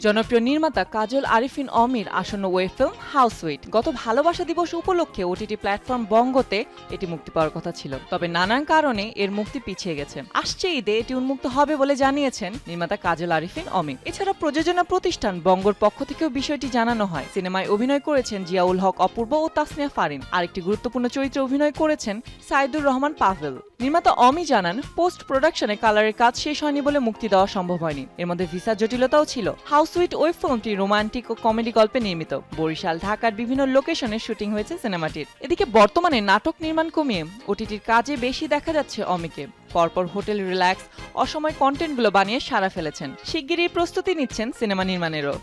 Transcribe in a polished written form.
জনপ্রিয় নির্মাতা কাজল আরিফিন অমির আসন্ন ওয়েব ফিল্ম হাউসউইট গত ভালোবাসা দিবস উপলক্ষে ওটিটি প্ল্যাটফর্ম বঙ্গতে এটি মুক্তি পাওয়ার কথা ছিল, তবে নানান কারণে এর মুক্তি পিছিয়ে গেছে। আসছে ঈদে এটি উন্মুক্ত হবে বলে জানিয়েছেন নির্মাতা কাজল আরিফিন অমির। এছাড়া প্রযোজনা প্রতিষ্ঠান বঙ্গর পক্ষ থেকেও বিষয়টি জানানো হয়। সিনেমায় অভিনয় করেছেন জিয়াউল হক অপূর্ব ও তাসনিয়া ফারিন। আরেকটি গুরুত্বপূর্ণ চরিত্রে অভিনয় করেছেন সাইদুর রহমান পাভেল। নির্মাতা অমি জানান, পোস্ট প্রোডাকশনে কালারের কাজ শেষ হয়নি বলে মুক্তি দেওয়া সম্ভব হয়নি। এর মধ্যে ভিসা জটিলতাও ছিল। হাউসউইট ওয়েব ফিল্মটি রোমান্টিক ও কমেডি গল্পে নির্মিত। বরিশাল, ঢাকার বিভিন্ন লোকেশনে শুটিং হয়েছে সিনেমাটির। এদিকে বর্তমানে নাটক নির্মাণ কমিয়ে ওটিটির কাজে বেশি দেখা যাচ্ছে অমিকে। পরপর হোটেল, রিল্যাক্স, অসময় কন্টেন্টগুলো বানিয়ে সারা ফেলেছেন। শিগগিরই প্রস্তুতি নিচ্ছেন সিনেমা নির্মাণেরও।